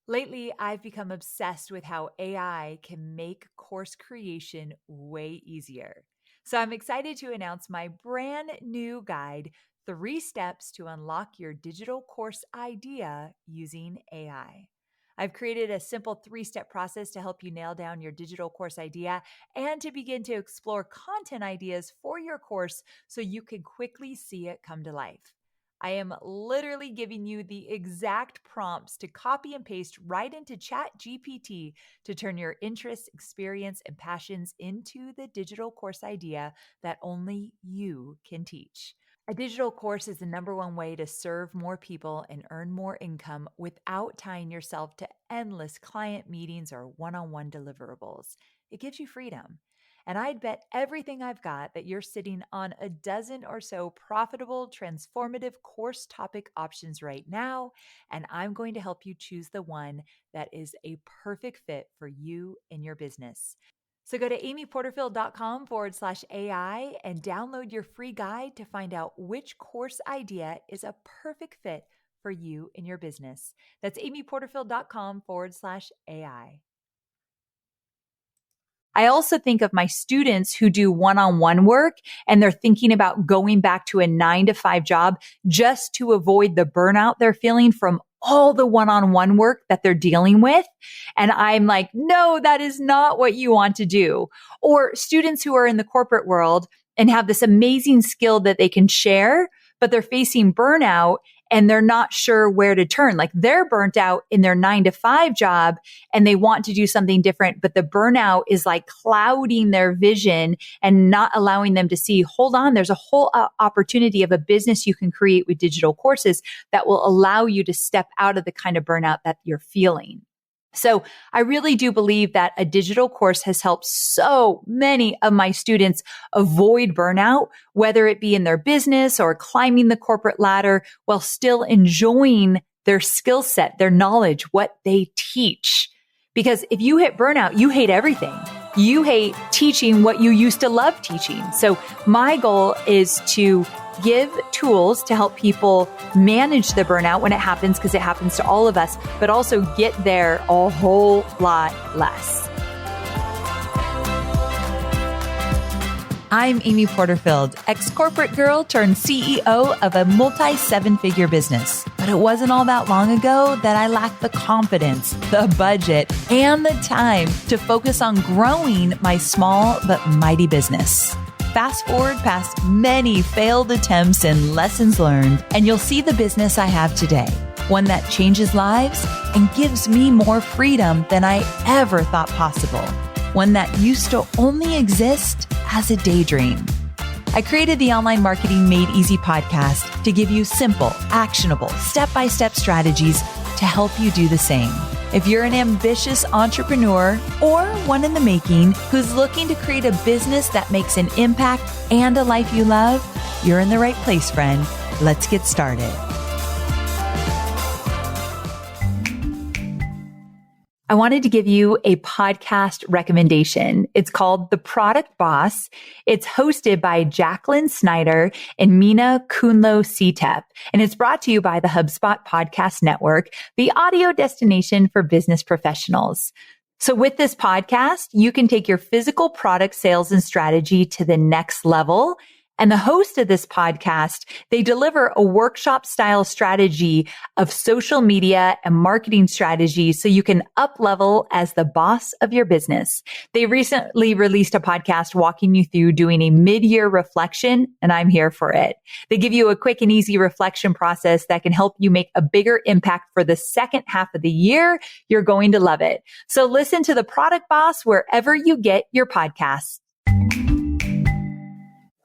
Lately, I've become obsessed with how AI can make course creation way easier. So I'm excited to announce my brand new guide, 3 Steps to Unlock Your Digital Course Idea Using AI. I've created a simple 3 step process to help you nail down your digital course idea and to begin to explore content ideas for your course so you can quickly see it come to life. I am literally giving you the exact prompts to copy and paste right into Chat GPT to turn your interests, experience, and passions into the digital course idea that only you can teach. A digital course is the number one way to serve more people and earn more income without tying yourself to endless client meetings or one on one deliverables. It gives you freedom. And I'd bet everything I've got that you're sitting on a dozen or so profitable, transformative course topic options right now. And I'm going to help you choose the one that is a perfect fit for you and your business. So go to amyporterfield.com/AI and download your free guide to find out which course idea is a perfect fit for you and your business. That's amyporterfield.com/AI. I also think of my students who do one-on-one work and they're thinking about going back to a 9 to 5 job just to avoid the burnout they're feeling from all the one-on-one work that they're dealing with. And I'm like, no, that is not what you want to do. Or students who are in the corporate world and have this amazing skill that they can share, but they're facing burnout and they're not sure where to turn. Like they're burnt out in their 9 to 5 job and they want to do something different, but the burnout is like clouding their vision and not allowing them to see, hold on, there's a whole opportunity of a business you can create with digital courses that will allow you to step out of the kind of burnout that you're feeling. So I really do believe that a digital course has helped so many of my students avoid burnout, whether it be in their business or climbing the corporate ladder while still enjoying their skill set, their knowledge, what they teach. Because if you hit burnout, you hate everything. You hate teaching what you used to love teaching. So my goal is to give tools to help people manage the burnout when it happens, because it happens to all of us, but also get there a whole lot less. I'm Amy Porterfield, ex-corporate girl turned CEO of a multi-7-figure business. But it wasn't all that long ago that I lacked the confidence, the budget, and the time to focus on growing my small but mighty business. Fast forward past many failed attempts and lessons learned, and you'll see the business I have today. One that changes lives and gives me more freedom than I ever thought possible. One that used to only exist as a daydream. I created the Online Marketing Made Easy podcast to give you simple, actionable, step-by-step strategies to help you do the same. If you're an ambitious entrepreneur or one in the making who's looking to create a business that makes an impact and a life you love, you're in the right place, friend. Let's get started. I wanted to give you a podcast recommendation. It's called The Product Boss. It's hosted by Jacqueline Snyder and Mina Kunlo-Cetep, and it's brought to you by the HubSpot Podcast Network, the audio destination for business professionals. So with this podcast, you can take your physical product sales and strategy to the next level. And the host of this podcast, they deliver a workshop style strategy of social media and marketing strategies so you can up level as the boss of your business. They recently released a podcast walking you through doing a mid-year reflection, and I'm here for it. They give you a quick and easy reflection process that can help you make a bigger impact for the second half of the year. You're going to love it. So listen to The Product Boss wherever you get your podcasts.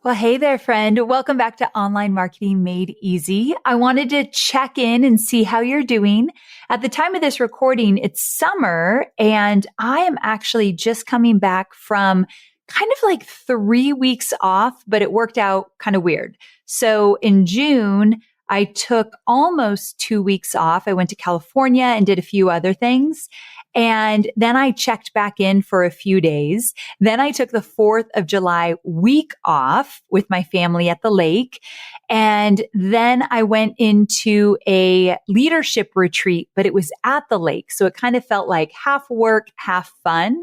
Well, hey there, friend. Welcome back to Online Marketing Made Easy. I wanted to check in and see how you're doing. At the time of this recording, it's summer, and I am actually just coming back from kind of like 3 weeks off, but it worked out kind of weird. So in June, I took almost 2 weeks off. I went to California and did a few other things. And then I checked back in for a few days. Then I took the 4th of July week off with my family at the lake. And then I went into a leadership retreat, but it was at the lake. So it kind of felt like half work, half fun.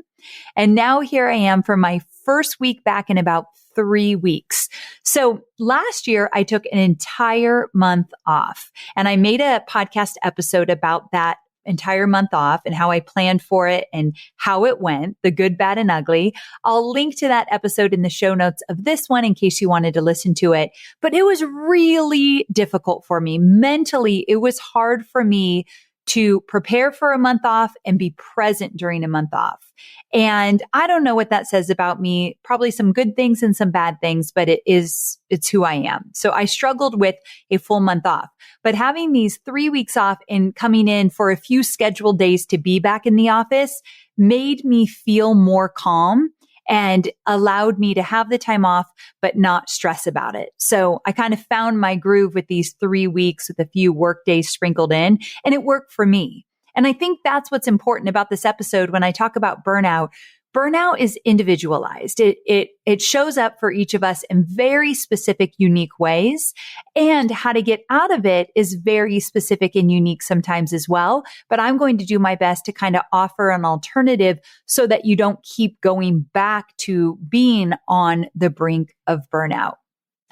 And now here I am for my first week back in about 3 weeks. So last year I took an entire month off, and I made a podcast episode about that entire month off and how I planned for it and how it went, the good, bad, and ugly. I'll link to that episode in the show notes of this one in case you wanted to listen to it. But it was really difficult for me. Mentally, it was hard for me to prepare for a month off and be present during a month off. And I don't know what that says about me, probably some good things and some bad things, but it's who I am. So I struggled with a full month off, but having these 3 weeks off and coming in for a few scheduled days to be back in the office made me feel more calm and allowed me to have the time off, but not stress about it. So I kind of found my groove with these 3 weeks with a few work days sprinkled in, and it worked for me. And I think that's what's important about this episode when I talk about burnout. Burnout is individualized. It shows up for each of us in very specific, unique ways. And how to get out of it is very specific and unique sometimes as well. But I'm going to do my best to kind of offer an alternative so that you don't keep going back to being on the brink of burnout.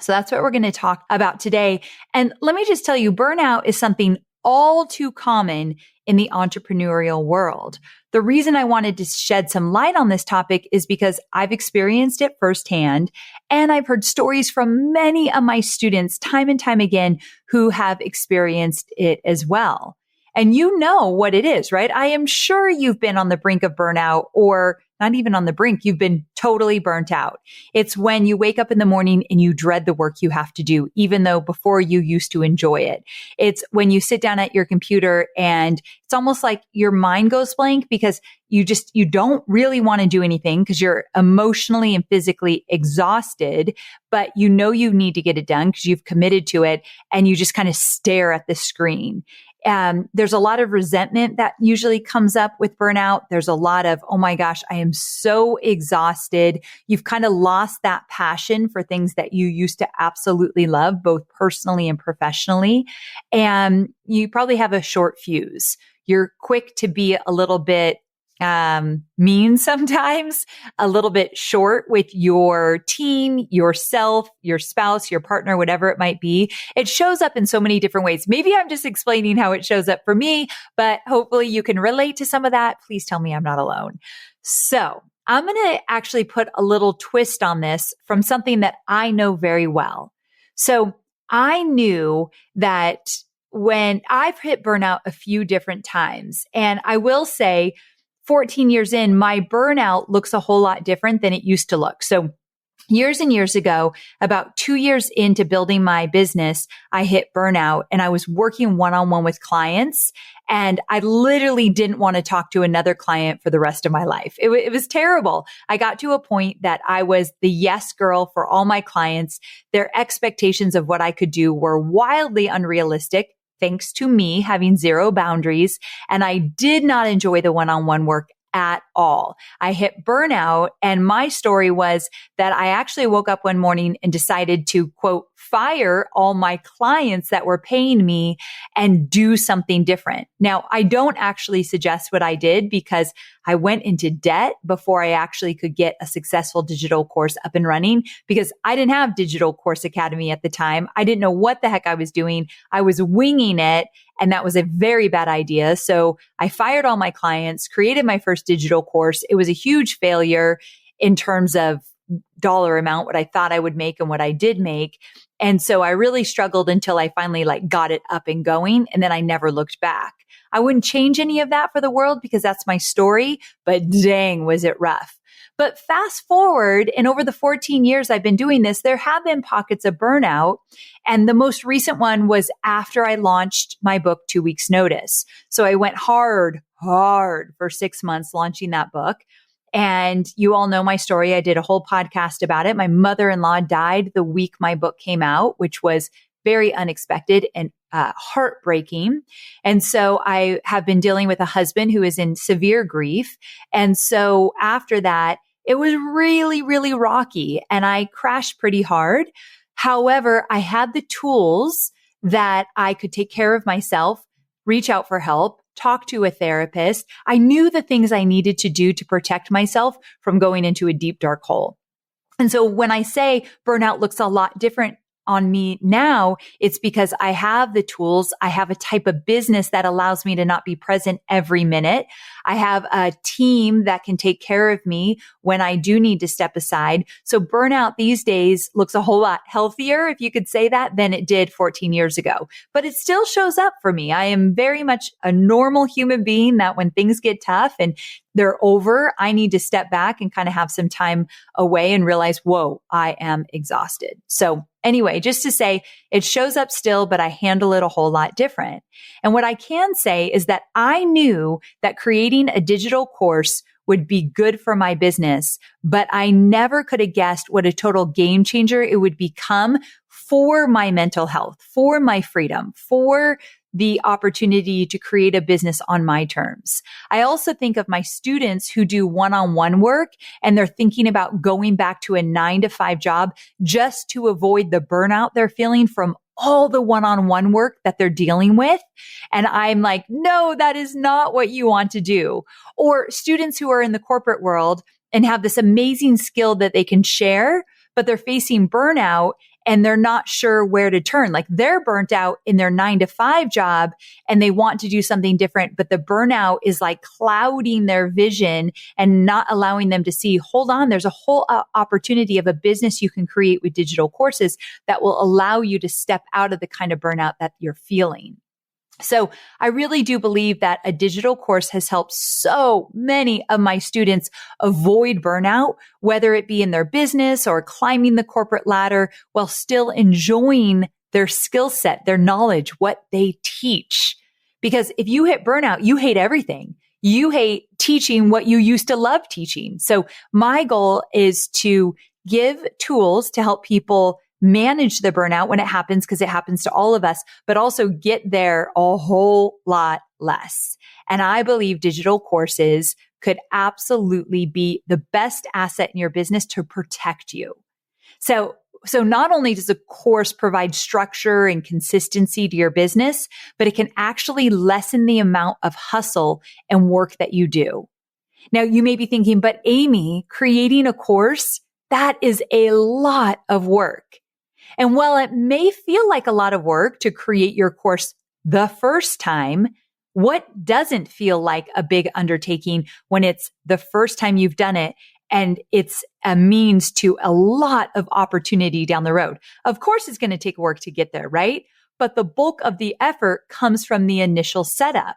So that's what we're going to talk about today. And let me just tell you, burnout is something all too common in the entrepreneurial world. The reason I wanted to shed some light on this topic is because I've experienced it firsthand, and I've heard stories from many of my students time and time again who have experienced it as well. And you know what it is, right? I am sure you've been on the brink of burnout, or not even on the brink. You've been totally burnt out. It's when you wake up in the morning and you dread the work you have to do, even though before you used to enjoy it. It's when you sit down at your computer and it's almost like your mind goes blank because you don't really want to do anything because you're emotionally and physically exhausted, but you know you need to get it done because you've committed to it, and you just kind of stare at the screen. There's a lot of resentment that usually comes up with burnout. There's a lot of, oh my gosh, I am so exhausted. You've kind of lost that passion for things that you used to absolutely love, both personally and professionally. And you probably have a short fuse. You're quick to be a little bit mean sometimes, a little bit short with your team, yourself, your spouse, your partner, whatever it might be. It shows up in so many different ways. Maybe I'm just explaining how it shows up for me, but hopefully you can relate to some of that. Please tell me I'm not alone. So I'm going to actually put a little twist on this from something that I know very well. So I knew that when I've hit burnout a few different times, and I will say 14 years in, my burnout looks a whole lot different than it used to look. So years and years ago, about 2 years into building my business, I hit burnout, and I was working one-on-one with clients, and I literally didn't want to talk to another client for the rest of my life. It was terrible. I got to a point that I was the yes girl for all my clients. Their expectations of what I could do were wildly unrealistic, thanks to me having zero boundaries. And I did not enjoy the one-on-one work at all. I hit burnout, and my story was that I actually woke up one morning and decided to, quote, fire all my clients that were paying me and do something different. Now, I don't actually suggest what I did because I went into debt before I actually could get a successful digital course up and running because I didn't have Digital Course Academy at the time. I didn't know what the heck I was doing. I was winging it, and that was a very bad idea. So I fired all my clients, created my first digital course. It was a huge failure in terms of dollar amount, what I thought I would make and what I did make. And so I really struggled until I finally got it up and going. And then I never looked back. I wouldn't change any of that for the world because that's my story, but dang, was it rough. But fast forward, and over the 14 years I've been doing this, there have been pockets of burnout. And the most recent one was after I launched my book, 2 Weeks Notice. So I went hard for 6 months launching that book. And you all know my story. I did a whole podcast about it. My mother-in-law died the week my book came out, which was very unexpected and heartbreaking. And so I have been dealing with a husband who is in severe grief. And so after that, it was really, really rocky and I crashed pretty hard. However, I had the tools that I could take care of myself, reach out for help, talk to a therapist. I knew the things I needed to do to protect myself from going into a deep, dark hole. And so when I say burnout looks a lot different on me now, it's because I have the tools. I have a type of business that allows me to not be present every minute. I have a team that can take care of me when I do need to step aside. So burnout these days looks a whole lot healthier, if you could say that, than it did 14 years ago. But it still shows up for me. I am very much a normal human being that when things get tough and they're over, I need to step back and kind of have some time away and realize, whoa, I am exhausted. So anyway, just to say it shows up still, but I handle it a whole lot different. And what I can say is that I knew that creating a digital course would be good for my business, but I never could have guessed what a total game changer it would become for my mental health, for my freedom, for the opportunity to create a business on my terms. I also think of my students who do one-on-one work and they're thinking about going back to a 9-to-5 job just to avoid the burnout they're feeling from all the one-on-one work that they're dealing with. And I'm like, no, that is not what you want to do. Or students who are in the corporate world and have this amazing skill that they can share, but they're facing burnout and they're not sure where to turn. Like they're burnt out in their 9-to-5 job and they want to do something different, but the burnout is like clouding their vision and not allowing them to see, hold on, there's a whole opportunity of a business you can create with digital courses that will allow you to step out of the kind of burnout that you're feeling. So I really do believe that a digital course has helped so many of my students avoid burnout, whether it be in their business or climbing the corporate ladder while still enjoying their skill set, their knowledge, what they teach. Because if you hit burnout, you hate everything. You hate teaching what you used to love teaching. So my goal is to give tools to help people manage the burnout when it happens, because it happens to all of us, but also get there a whole lot less. And I believe digital courses could absolutely be the best asset in your business to protect you. So not only does a course provide structure and consistency to your business, but it can actually lessen the amount of hustle and work that you do. Now, you may be thinking, but Amy, creating a course, that is a lot of work. And while it may feel like a lot of work to create your course the first time, what doesn't feel like a big undertaking when it's the first time you've done it and it's a means to a lot of opportunity down the road? Of course, it's going to take work to get there, right? But the bulk of the effort comes from the initial setup.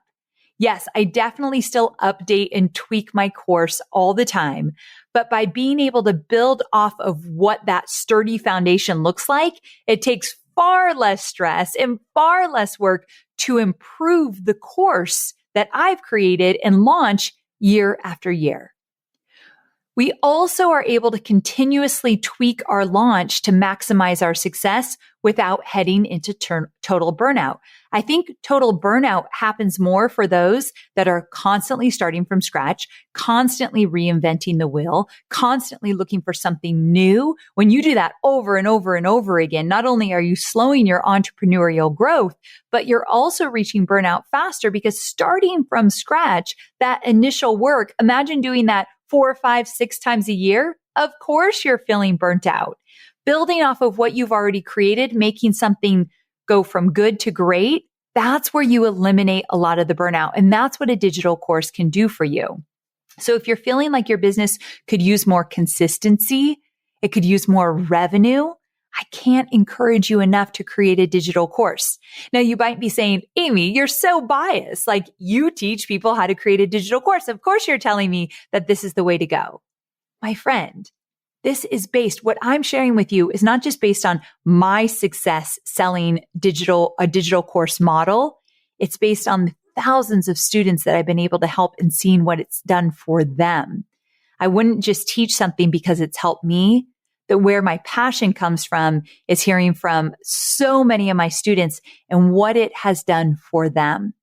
Yes, I definitely still update and tweak my course all the time, but by being able to build off of what that sturdy foundation looks like, it takes far less stress and far less work to improve the course that I've created and launch year after year. We also are able to continuously tweak our launch to maximize our success without heading into total burnout. I think total burnout happens more for those that are constantly starting from scratch, constantly reinventing the wheel, constantly looking for something new. When you do that over and over and over again, not only are you slowing your entrepreneurial growth, but you're also reaching burnout faster, because starting from scratch, that initial work, imagine doing that 4, 5, 6 times a year. Of course, you're feeling burnt out. Building off of what you've already created, making something go from good to great, that's where you eliminate a lot of the burnout. And that's what a digital course can do for you. So if you're feeling like your business could use more consistency, it could use more revenue, I can't encourage you enough to create a digital course. Now, you might be saying, Amy, you're so biased. Like, you teach people how to create a digital course. Of course, you're telling me that this is the way to go. My friend, this is based, what I'm sharing with you is not just based on my success selling a digital course model. It's based on the thousands of students that I've been able to help and seeing what it's done for them. I wouldn't just teach something because it's helped me. that where my passion comes from is hearing from so many of my students and what it has done for them.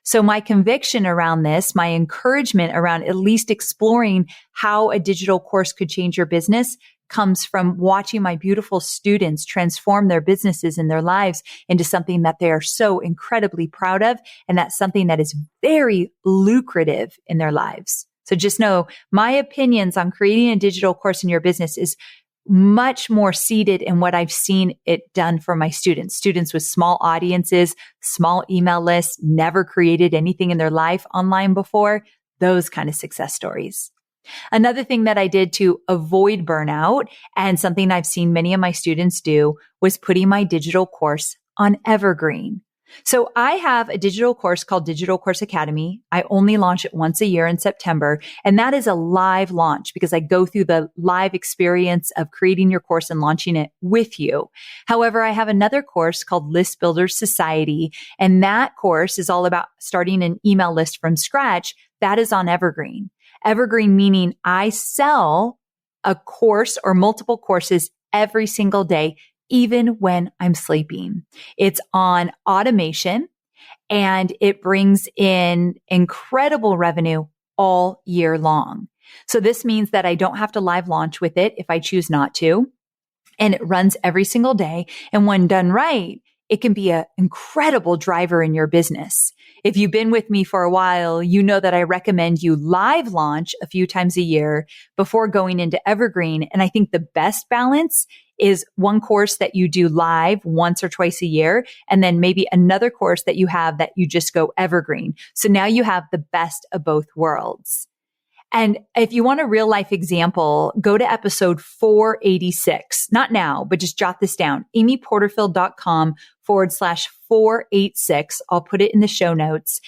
So my conviction around this, my encouragement around at least exploring how a digital course could change your business comes from watching my beautiful students transform their businesses and their lives into something that they are so incredibly proud of. And that's something that is very lucrative in their lives. So just know my opinions on creating a digital course in your business is much more seated in what I've seen it done for my students with small audiences, small email lists, never created anything in their life online before, those kind of success stories. Another thing that I did to avoid burnout and something I've seen many of my students do was putting my digital course on Evergreen. So I have a digital course called Digital Course Academy. I only launch it once a year in September, and that is a live launch because I go through the live experience of creating your course and launching it with you. However, I have another course called List Builders Society, and that course is all about starting an email list from scratch. That is on Evergreen. Evergreen meaning I sell a course or multiple courses every single day, even when I'm sleeping. It's on automation and it brings in incredible revenue all year long. So this means that I don't have to live launch with it if I choose not to. And it runs every single day. And when done right, it can be an incredible driver in your business. If you've been with me for a while, you know that I recommend you live launch a few times a year before going into Evergreen. And I think the best balance is one course that you do live once or twice a year, and then maybe another course that you have that you just go Evergreen. So now you have the best of both worlds. And if you want a real life example, go to episode 486, not now, but just jot this down, amyporterfield.com/486. I'll put it in the show notes.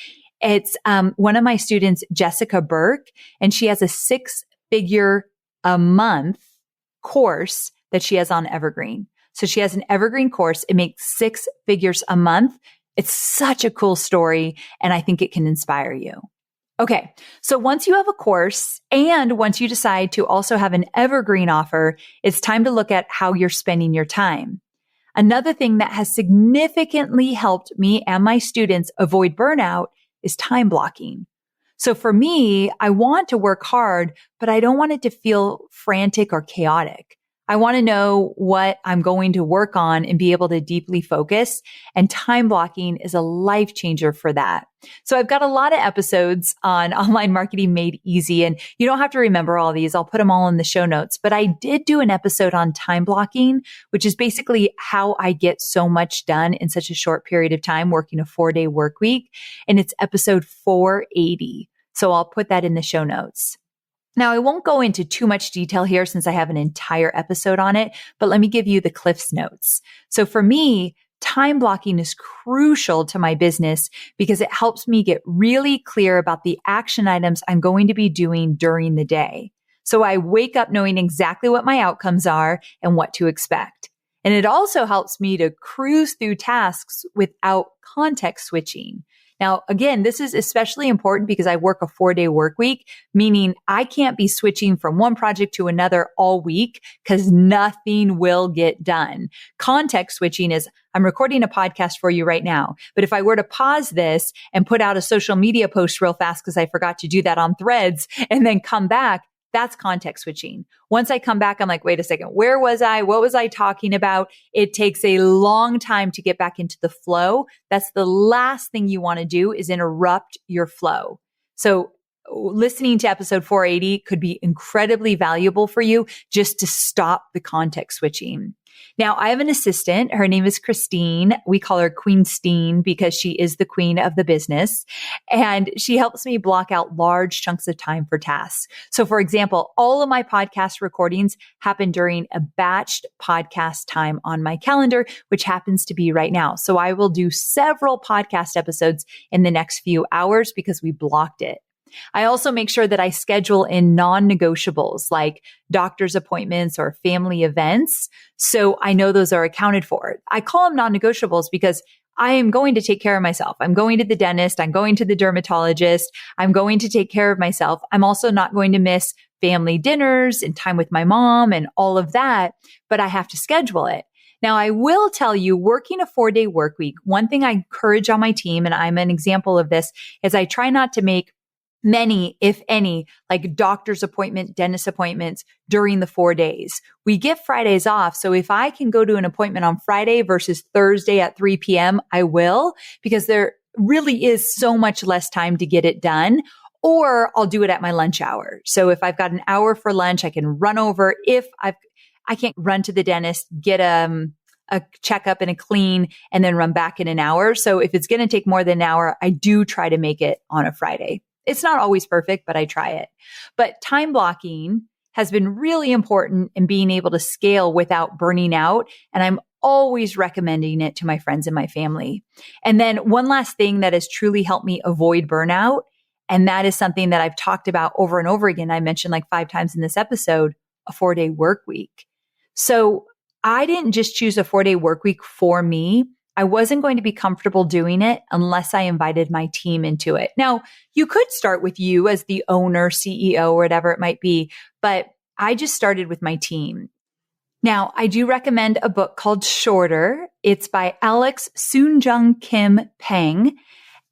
It's one of my students, Jessica Burke, and she has a 6-figure a month course that she has on Evergreen. So she has an Evergreen course. It makes 6 figures a month. It's such a cool story, and I think it can inspire you. Okay. So once you have a course and once you decide to also have an Evergreen offer, it's time to look at how you're spending your time. Another thing that has significantly helped me and my students avoid burnout is time blocking. So for me, I want to work hard, but I don't want it to feel frantic or chaotic. I want to know what I'm going to work on and be able to deeply focus. And time blocking is a life changer for that. So I've got a lot of episodes on online marketing made easy, and you don't have to remember all these. I'll put them all in the show notes, but I did do an episode on time blocking, which is basically how I get so much done in such a short period of time working a 4-day work week. And it's episode 480. So I'll put that in the show notes. Now, I won't go into too much detail here since I have an entire episode on it, but let me give you the Cliff's Notes. So for me, time blocking is crucial to my business because it helps me get really clear about the action items I'm going to be doing during the day. So I wake up knowing exactly what my outcomes are and what to expect. And it also helps me to cruise through tasks without context switching. Now, again, this is especially important because I work a 4-day work week, meaning I can't be switching from one project to another all week because nothing will get done. Context switching is I'm recording a podcast for you right now, but if I were to pause this and put out a social media post real fast because I forgot to do that on Threads and then come back, that's context switching. Once I come back, I'm like, wait a second, where was I? What was I talking about? It takes a long time to get back into the flow. That's the last thing you want to do is interrupt your flow. So listening to episode 480 could be incredibly valuable for you just to stop the context switching. Now, I have an assistant. Her name is Christine. We call her Queen Steen because she is the queen of the business. And she helps me block out large chunks of time for tasks. So for example, all of my podcast recordings happen during a batched podcast time on my calendar, which happens to be right now. So I will do several podcast episodes in the next few hours because we blocked it. I also make sure that I schedule in non-negotiables like doctor's appointments or family events. So I know those are accounted for. I call them non-negotiables because I am going to take care of myself. I'm going to the dentist. I'm going to the dermatologist. I'm going to take care of myself. I'm also not going to miss family dinners and time with my mom and all of that, but I have to schedule it. Now, I will tell you, working a 4-day work week, one thing I encourage on my team, and I'm an example of this, is I try not to make many, if any, like doctor's appointment, dentist appointments during the 4 days. We get Fridays off. So if I can go to an appointment on Friday versus Thursday at 3 p.m., I will, because there really is so much less time to get it done. Or I'll do it at my lunch hour. So if I've got an hour for lunch, I can run over. If I can't run to the dentist, get a checkup and a clean, and then run back in an hour. So if it's going to take more than an hour, I do try to make it on a Friday. It's not always perfect, but I try it. But time blocking has been really important in being able to scale without burning out. And I'm always recommending it to my friends and my family. And then one last thing that has truly helped me avoid burnout, and that is something that I've talked about over and over again. I mentioned like 5 times in this episode, a 4-day work week. So I didn't just choose a 4-day work week for me. I wasn't going to be comfortable doing it unless I invited my team into it. Now, you could start with you as the owner, CEO, or whatever it might be, but I just started with my team. Now, I do recommend a book called Shorter. It's by Alex Soonjung Kim Peng.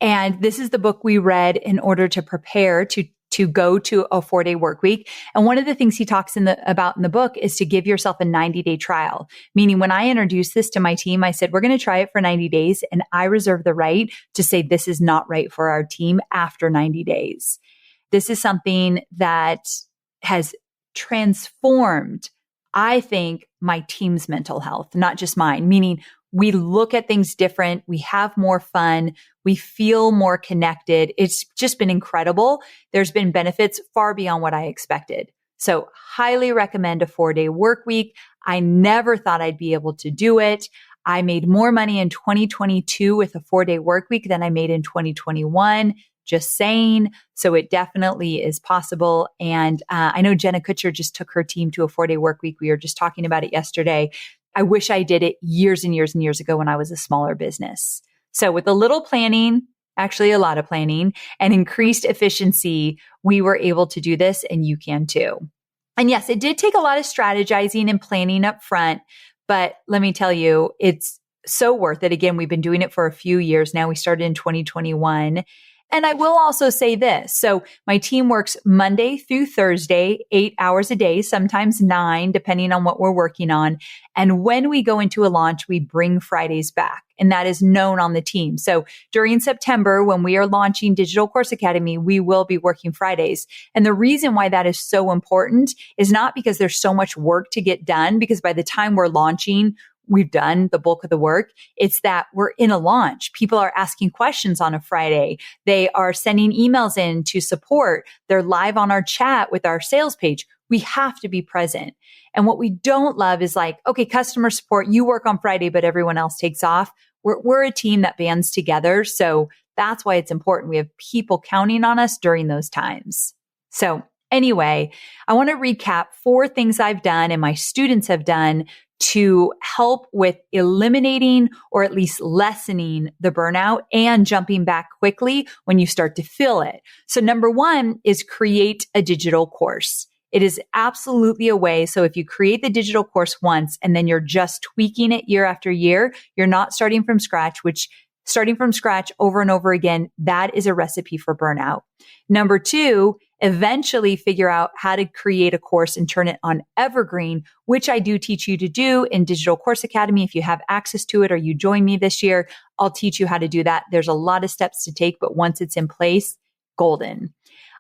And this is the book we read in order to prepare to go to a 4-day work week. And one of the things he talks about in the book is to give yourself a 90-day trial. Meaning when I introduced this to my team, I said, we're going to try it for 90 days. And I reserve the right to say this is not right for our team after 90 days. This is something that has transformed, I think, my team's mental health, not just mine, meaning we look at things different. We have more fun. We feel more connected. It's just been incredible. There's been benefits far beyond what I expected. So highly recommend a 4-day work week. I never thought I'd be able to do it. I made more money in 2022 with a 4-day work week than I made in 2021. Just saying. So it definitely is possible. And I know Jenna Kutcher just took her team to a 4-day work week. We were just talking about it yesterday. I wish I did it years and years and years ago when I was a smaller business. So with a little planning, actually a lot of planning, and increased efficiency, we were able to do this, and you can too. And yes, it did take a lot of strategizing and planning up front, but let me tell you, it's so worth it. Again, we've been doing it for a few years now. We started in 2021. And I will also say this. So my team works Monday through Thursday, 8 hours a day, sometimes 9, depending on what we're working on. And when we go into a launch, we bring Fridays back. And that is known on the team. So during September, when we are launching Digital Course Academy, we will be working Fridays. And the reason why that is so important is not because there's so much work to get done, because by the time we're launching, we've done the bulk of the work. It's that we're in a launch. People are asking questions on a Friday. They are sending emails in to support. They're live on our chat with our sales page. We have to be present. And what we don't love is like, okay, customer support, you work on Friday, but everyone else takes off. We're a team that bands together. So that's why it's important. We have people counting on us during those times. So anyway, I want to recap 4 things I've done and my students have done to help with eliminating or at least lessening the burnout and jumping back quickly when you start to feel it. So number 1 is create a digital course. It is absolutely a way. So if you create the digital course once and then you're just tweaking it year after year, you're not starting from scratch, which starting from scratch over and over again, that is a recipe for burnout. Number 2, eventually figure out how to create a course and turn it on Evergreen, which I do teach you to do in Digital Course Academy. If you have access to it or you join me this year, I'll teach you how to do that. There's a lot of steps to take, but once it's in place, golden.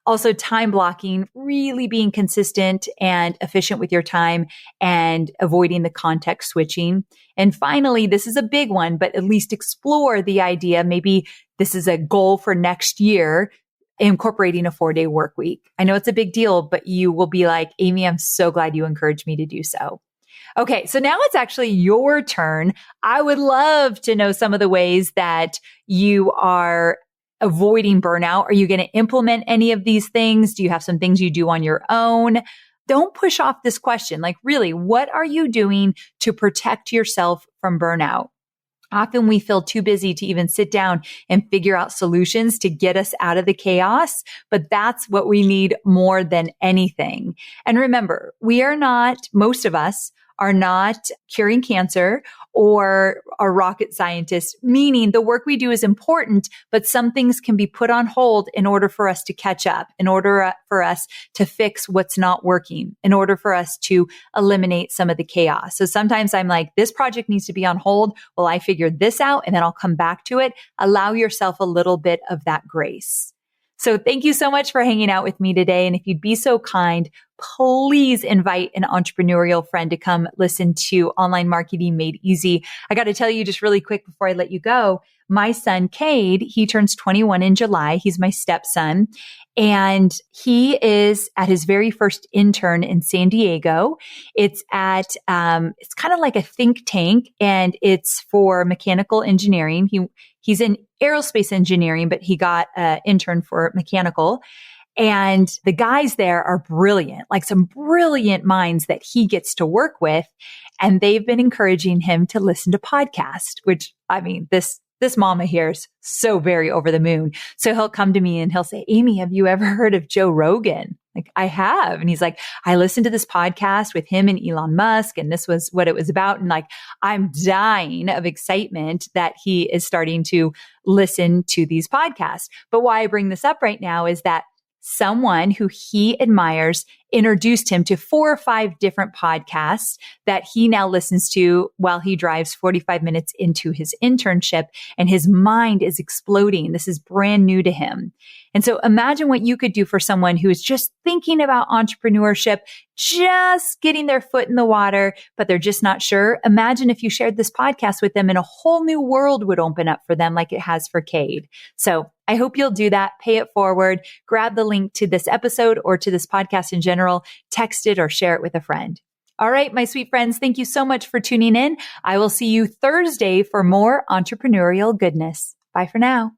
Also, time blocking, really being consistent and efficient with your time and avoiding the context switching. And finally, this is a big one, but at least explore the idea. Maybe this is a goal for next year, incorporating a 4-day work week. I know it's a big deal, but you will be like, Amy, I'm so glad you encouraged me to do so. Okay, so now it's actually your turn. I would love to know some of the ways that you are avoiding burnout. Are you going to implement any of these things? Do you have some things you do on your own? Don't push off this question. Like, really, what are you doing to protect yourself from burnout? Often we feel too busy to even sit down and figure out solutions to get us out of the chaos, but that's what we need more than anything. And remember, most of us are not curing cancer or are rocket scientists, meaning the work we do is important, but some things can be put on hold in order for us to catch up, in order for us to fix what's not working, in order for us to eliminate some of the chaos. So sometimes I'm like, this project needs to be on hold while I figure this out, and then I'll come back to it. Allow yourself a little bit of that grace. So thank you so much for hanging out with me today. And if you'd be so kind, please invite an entrepreneurial friend to come listen to Online Marketing Made Easy. I got to tell you just really quick before I let you go, my son, Cade, he turns 21 in July. He's my stepson. And he is at his very first intern in San Diego. It's at, it's kind of like a think tank, and it's for mechanical engineering. He's in aerospace engineering, but he got an intern for mechanical. And the guys there are brilliant, like some brilliant minds that he gets to work with. And they've been encouraging him to listen to podcasts, which, I mean, this mama here is so very over the moon. So he'll come to me and he'll say, Amy, have you ever heard of Joe Rogan? Like, I have. And he's like, I listened to this podcast with him and Elon Musk, and this was what it was about. And like, I'm dying of excitement that he is starting to listen to these podcasts. But why I bring this up right now is that someone who he admires introduced him to 4 or 5 different podcasts that he now listens to while he drives 45 minutes into his internship, and his mind is exploding. This is brand new to him. And so imagine what you could do for someone who is just thinking about entrepreneurship, just getting their foot in the water, but they're just not sure. Imagine if you shared this podcast with them and a whole new world would open up for them like it has for Cade. So I hope you'll do that. Pay it forward. Grab the link to this episode or to this podcast in general, text it or share it with a friend. All right, my sweet friends, thank you so much for tuning in. I will see you Thursday for more entrepreneurial goodness. Bye for now.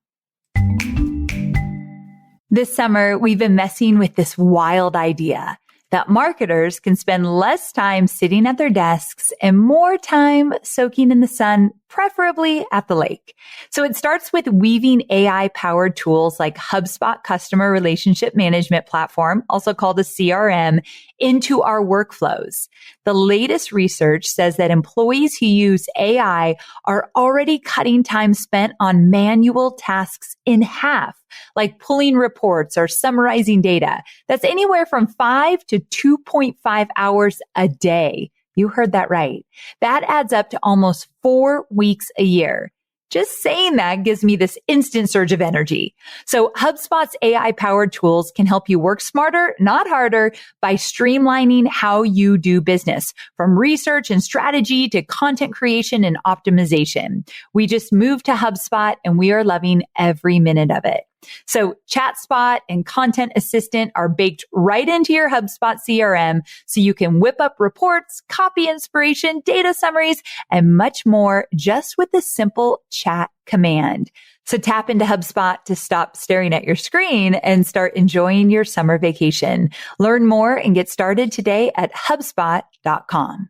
This summer, we've been messing with this wild idea that marketers can spend less time sitting at their desks and more time soaking in the sun, preferably at the lake. So it starts with weaving AI-powered tools like HubSpot Customer Relationship Management Platform, also called a CRM, into our workflows. The latest research says that employees who use AI are already cutting time spent on manual tasks in half, like pulling reports or summarizing data. That's anywhere from 5 to 2.5 hours a day. You heard that right. That adds up to almost 4 weeks a year. Just saying that gives me this instant surge of energy. So HubSpot's AI-powered tools can help you work smarter, not harder, by streamlining how you do business, from research and strategy to content creation and optimization. We just moved to HubSpot and we are loving every minute of it. So ChatSpot and Content Assistant are baked right into your HubSpot CRM, so you can whip up reports, copy inspiration, data summaries, and much more just with a simple chat command. So tap into HubSpot to stop staring at your screen and start enjoying your summer vacation. Learn more and get started today at HubSpot.com.